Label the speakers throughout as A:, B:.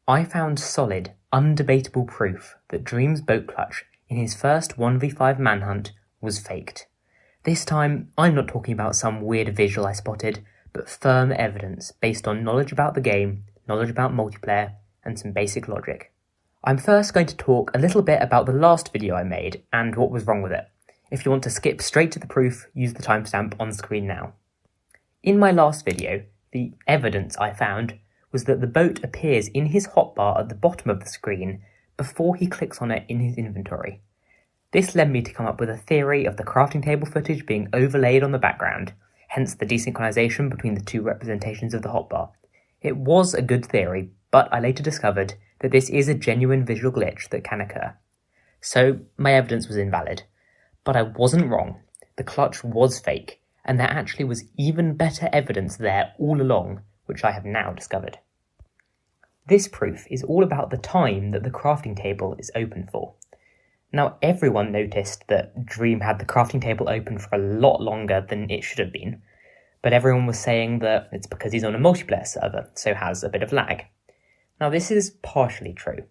A: I found solid, undebatable proof that Dream's boat clutch in his first 1v5 manhunt was faked. This time, I'm not talking about some weird visual I spotted, but firm evidence based on knowledge about the game, knowledge about multiplayer, and some basic logic. I'm first going to talk a little bit about the last video I made and what was wrong with it. If you want to skip straight to the proof, use the timestamp on screen now. In my last video, the evidence I found was that the boat appears in his hotbar at the bottom of the screen before he clicks on it in his inventory. This led me to come up with a theory of the crafting table footage being overlaid on the background, hence the desynchronization between the two representations of the hotbar. It was a good theory, but I later discovered that this is a genuine visual glitch that can occur. So my evidence was invalid. But I wasn't wrong. The clutch was fake, and there actually was even better evidence there all along, which I have now discovered. This proof is all about the time that the crafting table is open for. Now, everyone noticed that Dream had the crafting table open for a lot longer than it should have been, but everyone was saying that it's because he's on a multiplayer server, so has a bit of lag. Now, this is partially true.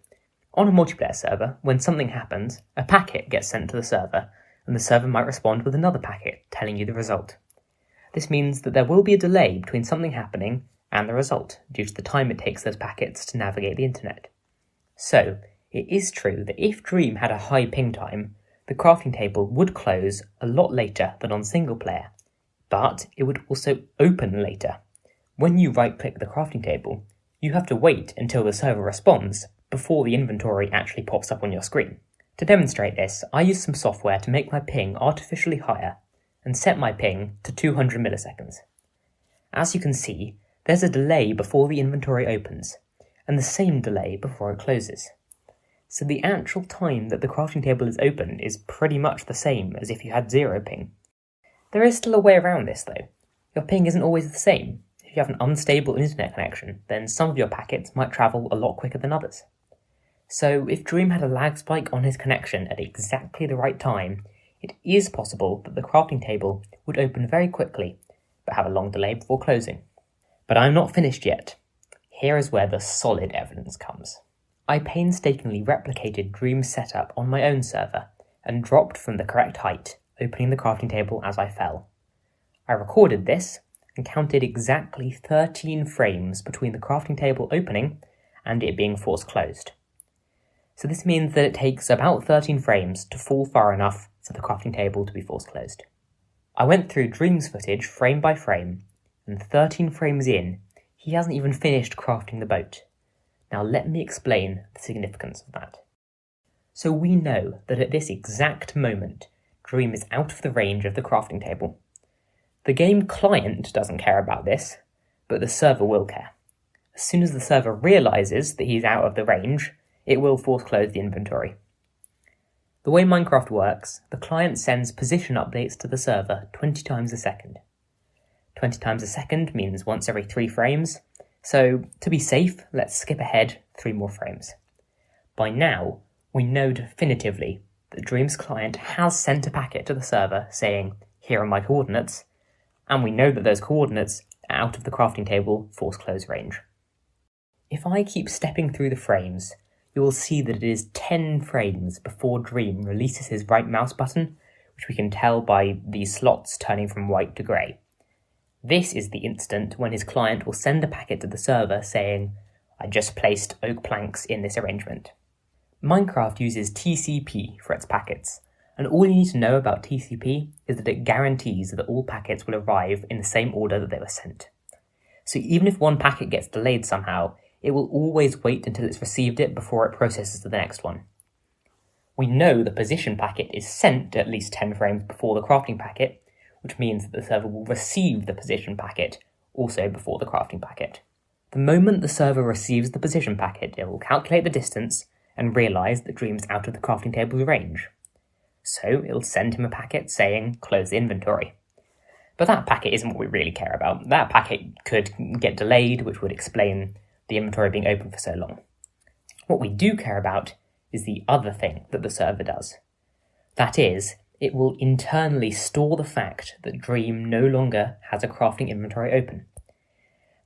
A: On a multiplayer server, when something happens, a packet gets sent to the server, and the server might respond with another packet telling you the result. This means that there will be a delay between something happening and the result, due to the time it takes those packets to navigate the internet. So, it is true that if Dream had a high ping time, the crafting table would close a lot later than on single player, but it would also open later. When you right-click the crafting table, you have to wait until the server responds before the inventory actually pops up on your screen. To demonstrate this, I used some software to make my ping artificially higher and set my ping to 200 milliseconds. As you can see, there's a delay before the inventory opens, and the same delay before it closes. So the actual time that the crafting table is open is pretty much the same as if you had zero ping. There is still a way around this though. Your ping isn't always the same. If you have an unstable internet connection, then some of your packets might travel a lot quicker than others. So if Dream had a lag spike on his connection at exactly the right time, it is possible that the crafting table would open very quickly, but have a long delay before closing. But I'm not finished yet. Here is where the solid evidence comes. I painstakingly replicated Dream's setup on my own server and dropped from the correct height, opening the crafting table as I fell. I recorded this and counted exactly 13 frames between the crafting table opening and it being force closed. So this means that it takes about 13 frames to fall far enough for the crafting table to be force closed. I went through Dream's footage frame by frame, and 13 frames in, he hasn't even finished crafting the boat. Now let me explain the significance of that. So we know that at this exact moment, Dream is out of the range of the crafting table. The game client doesn't care about this, but the server will care. As soon as the server realises that he's out of the range, it will force close the inventory. The way Minecraft works, the client sends position updates to the server 20 times a second. 20 times a second means once every 3 frames, so to be safe, let's skip ahead 3 more frames. By now, we know definitively that Dream's client has sent a packet to the server saying, here are my coordinates, and we know that those coordinates are out of the crafting table force close range. If I keep stepping through the frames, you will see that it is 10 frames before Dream releases his right mouse button, which we can tell by these slots turning from white to grey. This is the instant when his client will send a packet to the server saying, I just placed oak planks in this arrangement. Minecraft uses TCP for its packets, and all you need to know about TCP is that it guarantees that all packets will arrive in the same order that they were sent. So even if one packet gets delayed somehow, it will always wait until it's received it before it processes to the next one. We know the position packet is sent at least 10 frames before the crafting packet, which means that the server will receive the position packet also before the crafting packet. The moment the server receives the position packet, it will calculate the distance and realise that Dream's out of the crafting table's range. So it'll send him a packet saying, close the inventory. But that packet isn't what we really care about. That packet could get delayed, which would explain the inventory being open for so long. What we do care about is the other thing that the server does. That is, it will internally store the fact that Dream no longer has a crafting inventory open.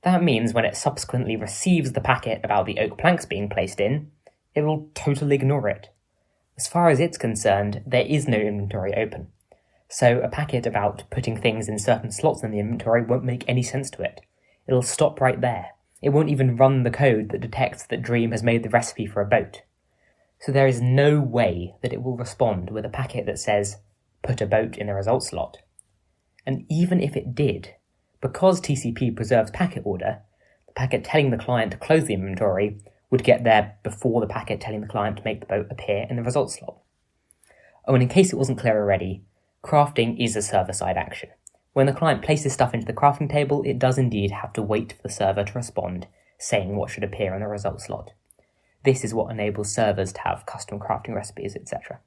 A: That means when it subsequently receives the packet about the oak planks being placed in, it will totally ignore it. As far as it's concerned, there is no inventory open. So a packet about putting things in certain slots in the inventory won't make any sense to it. It'll stop right there. It won't even run the code that detects that Dream has made the recipe for a boat. So there is no way that it will respond with a packet that says, put a boat in the result slot. And even if it did, because TCP preserves packet order, the packet telling the client to close the inventory would get there before the packet telling the client to make the boat appear in the result slot. Oh, and in case it wasn't clear already, crafting is a server-side action. When the client places stuff into the crafting table, it does indeed have to wait for the server to respond, saying what should appear in the result slot. This is what enables servers to have custom crafting recipes, etc.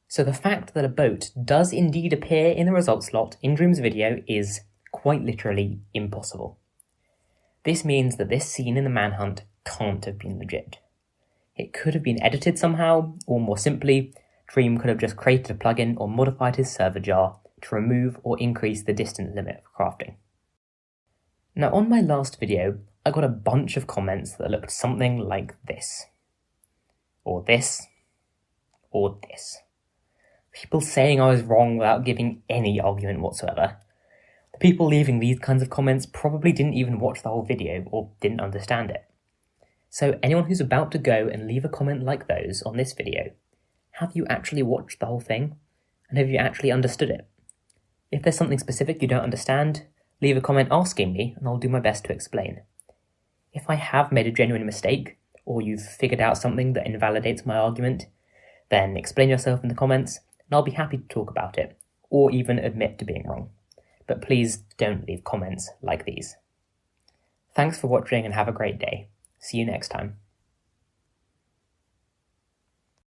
A: So the fact that a boat does indeed appear in the result slot in Dream's video is quite literally impossible. This means that this scene in the manhunt can't have been legit. It could have been edited somehow, or more simply, Dream could have just created a plugin or modified his server jar to remove or increase the distance limit for crafting. Now on my last video, I got a bunch of comments that looked something like this. Or this. Or this. People saying I was wrong without giving any argument whatsoever. The people leaving these kinds of comments probably didn't even watch the whole video or didn't understand it. So anyone who's about to go and leave a comment like those on this video, have you actually watched the whole thing? And have you actually understood it? If there's something specific you don't understand, leave a comment asking me and I'll do my best to explain. If I have made a genuine mistake, or you've figured out something that invalidates my argument, then explain yourself in the comments and I'll be happy to talk about it, or even admit to being wrong. But please don't leave comments like these. Thanks for watching and have a great day. See you next time.